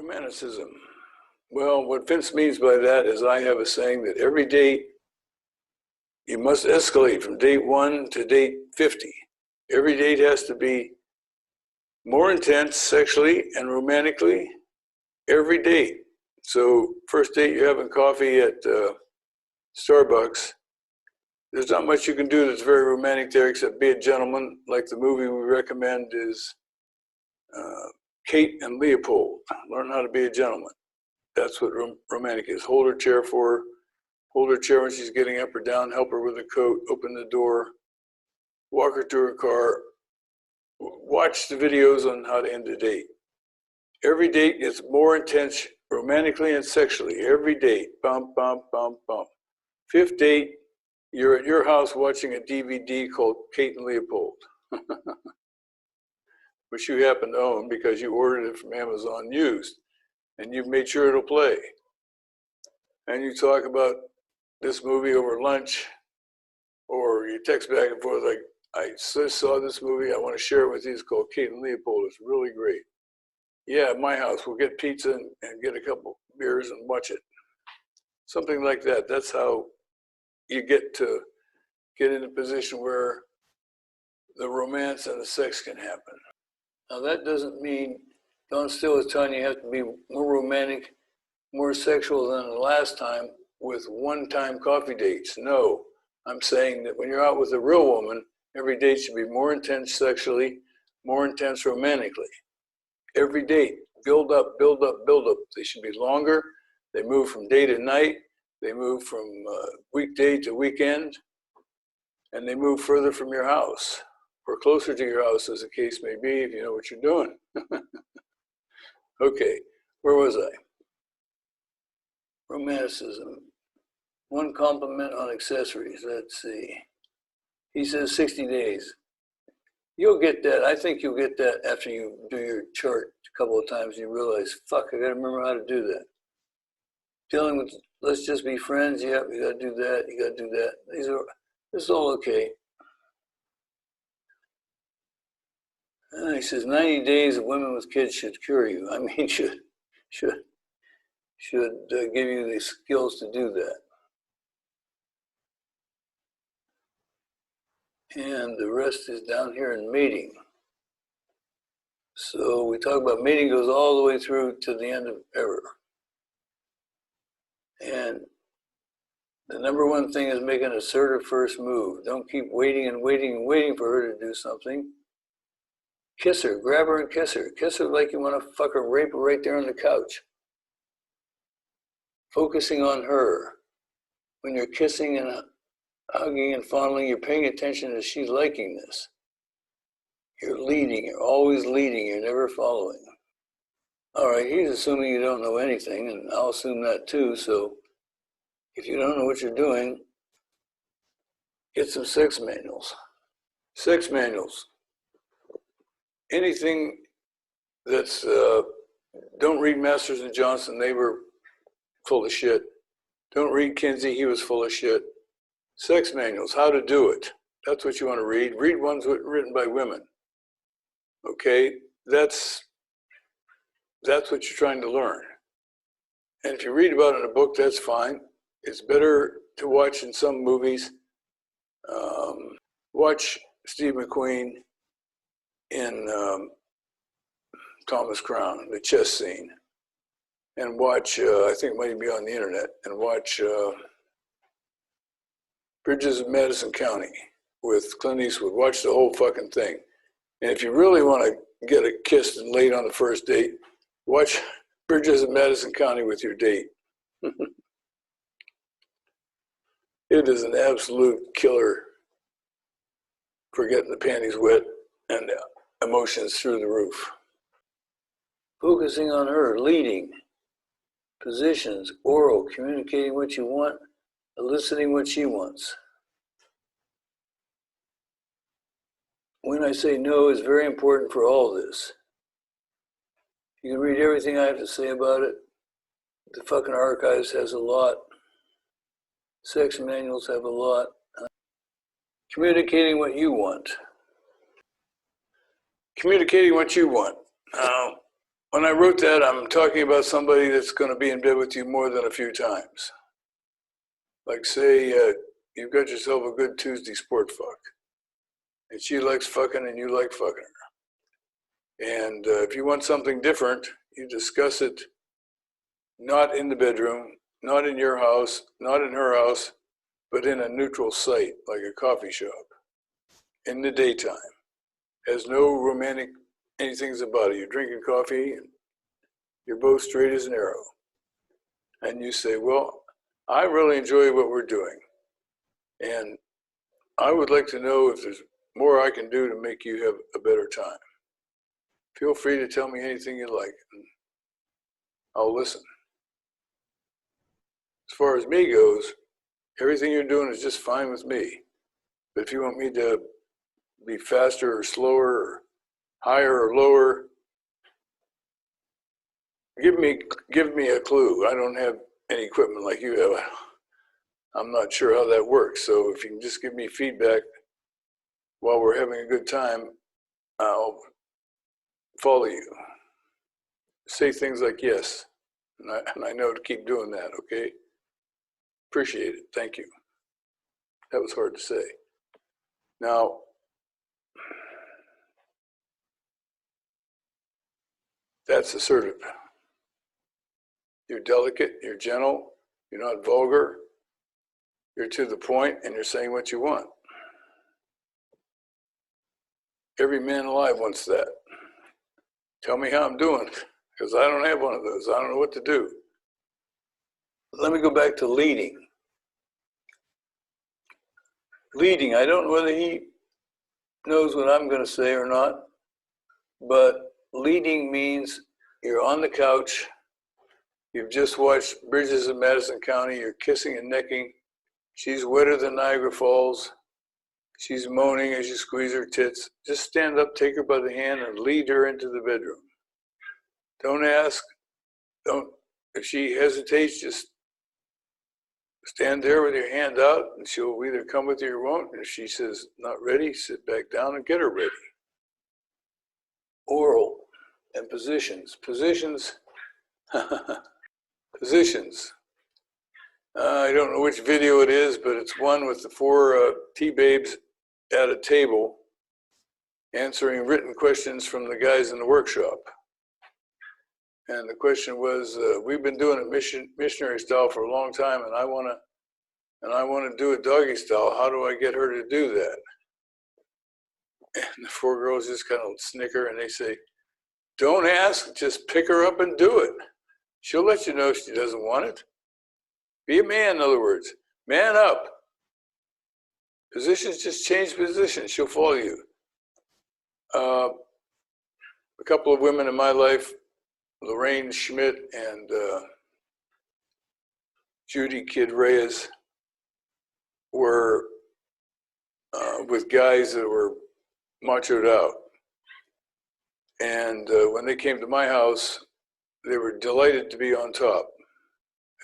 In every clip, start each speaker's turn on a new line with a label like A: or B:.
A: Romanticism. Well, what Vince means by that is I have a saying that every date you must escalate from date 1 to date 50. Every date has to be more intense sexually and romantically every date. So first date you're having coffee at Starbucks. There's not much you can do that's very romantic there except be a gentleman. Like the movie we recommend is Kate and Leopold. Learn how to be a gentleman. That's what romantic is. Hold her chair for her. Hold her chair when she's getting up or down. Help her with a coat. Open the door. Walk her to her car. Watch the videos on how to end a date. Every date is more intense romantically and sexually. Every date. Bump, bump, bump, bump. Fifth date, you're at your house watching a DVD called Kate and Leopold, which you happen to own because you ordered it from Amazon used, and you've made sure it'll play. And you talk about this movie over lunch, or you text back and forth like, I just saw this movie, I want to share it with you. It's called Kate and Leopold. It's really great. Yeah, at my house, we'll get pizza and get a couple beers and watch it. Something like that. That's how you get in a position where the romance and the sex can happen. Now that doesn't mean Don Steele is telling you have to be more romantic, more sexual than the last time with one-time coffee dates. No, I'm saying that when you're out with a real woman, every date should be more intense sexually, more intense romantically. Every date, build up, build up, build up. They should be longer. They move from day to night. They move from weekday to weekend. And they move further from your house, or closer to your house, as the case may be, if you know what you're doing. Okay, where was I? Romanticism. One compliment on accessories. Let's see. He says 60 days. You'll get that. I think you'll get that after you do your chart a couple of times and you realize, fuck, I gotta remember how to do that. Dealing with, let's just be friends. Yep, you gotta do that. You gotta do that. This is all okay. And he says 90 days of women with kids should cure you. I mean, should give you the skills to do that. And the rest is down here in mating. So we talk about mating goes all the way through to the end of ever. And the number one thing is make an assertive first move. Don't keep waiting and waiting and waiting for her to do something. Kiss her, grab her and kiss her. Kiss her like you want to fuck her, rape her right there on the couch. Focusing on her. When you're kissing and hugging and fondling, you're paying attention to she's liking this. You're leading, you're always leading, you're never following. All right, he's assuming you don't know anything, and I'll assume that too, so if you don't know what you're doing, get some sex manuals. Sex manuals. Anything that's, don't read Masters and Johnson, they were full of shit. Don't read Kinsey, he was full of shit. Sex manuals, how to do it. That's what you want to read. Read ones written by women. Okay, that's what you're trying to learn. And if you read about it in a book, that's fine. It's better to watch in some movies. Watch Steve McQueen in Thomas Crown, the chess scene. And watch, I think it might be on the internet, and watch Bridges of Madison County with Clint Eastwood. Watch the whole fucking thing. And if you really want to get it kissed and laid on the first date, watch Bridges of Madison County with your date. It is an absolute killer for getting the panties wet and emotions through the roof. Focusing on her, leading, positions, oral, communicating what you want, eliciting what she wants. When I say no is very important for all this. You can read everything I have to say about it. The fucking archives has a lot. Sex manuals have a lot. Communicating what you want. Communicating what you want. Now, when I wrote that, I'm talking about somebody that's going to be in bed with you more than a few times. Like say you've got yourself a good Tuesday sport fuck, and she likes fucking and you like fucking her. And if you want something different, you discuss it not in the bedroom, not in your house, not in her house, but in a neutral site, like a coffee shop, in the daytime. Has no romantic anything's about it. You're drinking coffee, and you're both straight as an arrow. And you say, well, I really enjoy what we're doing. And I would like to know if there's more I can do to make you have a better time. Feel free to tell me anything you like, and I'll listen. As far as me goes, everything you're doing is just fine with me. But if you want me to be faster or slower or higher or lower, give me a clue. I don't have any equipment like you have. I'm not sure how that works. So if you can just give me feedback while we're having a good time, I'll follow you. Say things like yes, and I know to keep doing that, okay? Appreciate it. Thank you. That was hard to say. Now, that's assertive. You're delicate, you're gentle, you're not vulgar, you're to the point, and you're saying what you want. Every man alive wants that. Tell me how I'm doing, because I don't have one of those. I don't know what to do. Let me go back to leading. Leading, I don't know whether he knows what I'm going to say or not, but leading means you're on the couch, you've just watched Bridges of Madison County, you're kissing and necking, she's wetter than Niagara Falls, she's moaning as you squeeze her tits. Just stand up, take her by the hand, and lead her into the bedroom. Don't ask, if she hesitates, just stand there with your hand out, and she'll either come with you or won't. And if she says, not ready, sit back down and get her ready. Oral and positions. Positions. Positions. I don't know which video it is, but it's one with the four T-babes at a table answering written questions from the guys in the workshop. And the question was, we've been doing it missionary style for a long time, and I want to do it doggy style. How do I get her to do that? And the four girls just kind of snicker, and they say, don't ask, just pick her up and do it. She'll let you know if she doesn't want it. Be a man, in other words. Man up. Positions, just change positions. She'll follow you. A couple of women in my life, Lorraine Schmidt and Judy Kid Reyes, were with guys that were machoed out. And when they came to my house, they were delighted to be on top,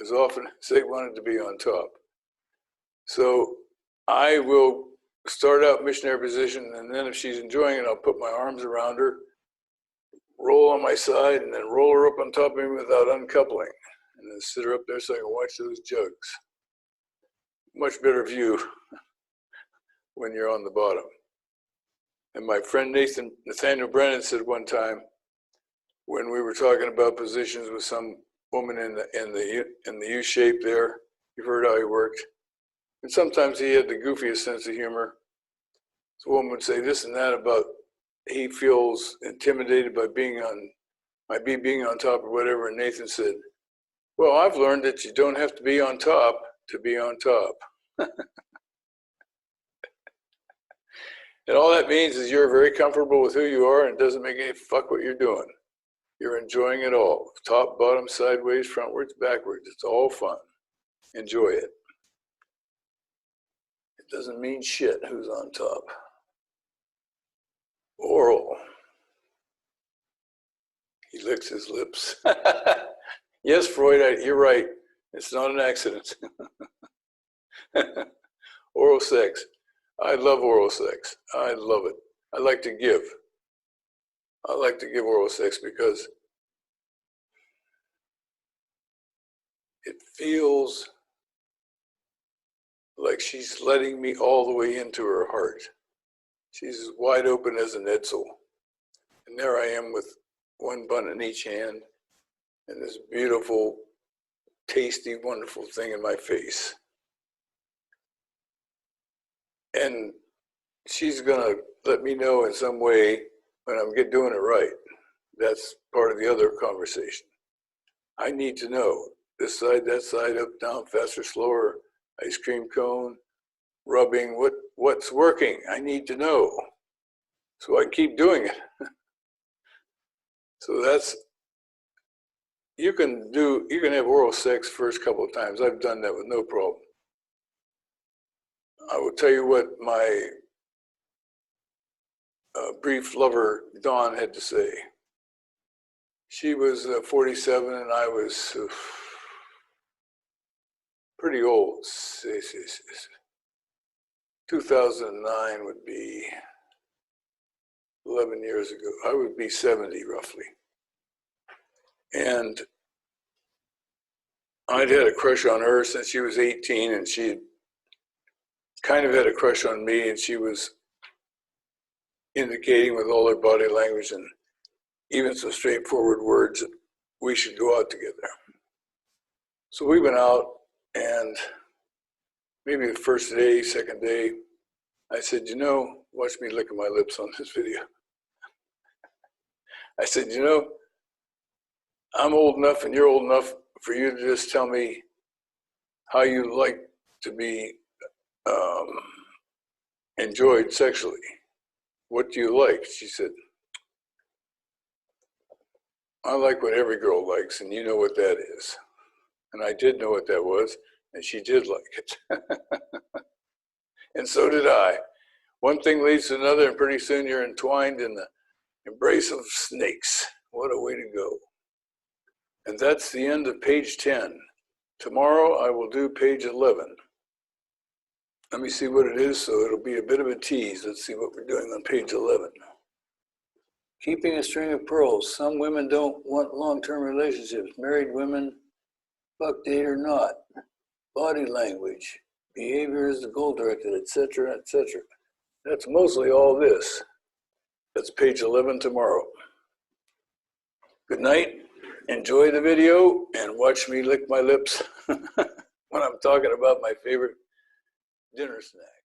A: as often as they wanted to be on top. So I will start out missionary position, and then if she's enjoying it, I'll put my arms around her, roll on my side, and then roll her up on top of me without uncoupling, and then sit her up there so I can watch those jugs. Much better view when you're on the bottom. And my friend Nathaniel Brennan said one time, when we were talking about positions with some woman in the U shape there, you've heard how he worked. And sometimes he had the goofiest sense of humor. So a woman would say this and that about he feels intimidated by being on top or whatever. And Nathan said, well, I've learned that you don't have to be on top to be on top. And all that means is you're very comfortable with who you are, and it doesn't make any fuck what you're doing. You're enjoying it all. Top, bottom, sideways, frontwards, backwards. It's all fun. Enjoy it. It doesn't mean shit who's on top. Oral. He licks his lips. Yes, Freud, you're right. It's not an accident. Oral sex. I love oral sex. I love it. I like to give. I like to give oral sex because it feels like she's letting me all the way into her heart. She's as wide open as an Edsel. And there I am with one bun in each hand and this beautiful, tasty, wonderful thing in my face. And she's gonna let me know in some way when I'm doing it right. That's part of the other conversation. I need to know this side, that side, up, down, faster, slower, ice cream cone, rubbing, what's working. I need to know. So I keep doing it. So that's, you can have oral sex first couple of times. I've done that with no problem. I will tell you what my brief lover, Dawn, had to say. She was 47 and I was pretty old. 2009 would be 11 years ago. I would be 70 roughly. And I'd had a crush on her since she was 18, and she kind of had a crush on me, and she was indicating with all her body language and even some straightforward words that we should go out together. So we went out, and maybe the first day, second day, I said, you know, watch me licking my lips on this video. I said, you know, I'm old enough and you're old enough for you to just tell me how you like to be enjoyed sexually. What do you like? She said, I like what every girl likes, and you know what that is. And I did know what that was, and she did like it. And so did I. One thing leads to another, and pretty soon you're entwined in the embrace of snakes. What a way to go. And that's the end of page 10. Tomorrow I will do page 11. Let me see what it is, so it'll be a bit of a tease. Let's see what we're doing on page 11. Keeping a string of pearls. Some women don't want long-term relationships. Married women, fuck, date or not. Body language. Behavior is the goal-directed, etc., etc. That's mostly all this. That's page 11 tomorrow. Good night. Enjoy the video and watch me lick my lips when I'm talking about my favorite dinner snack.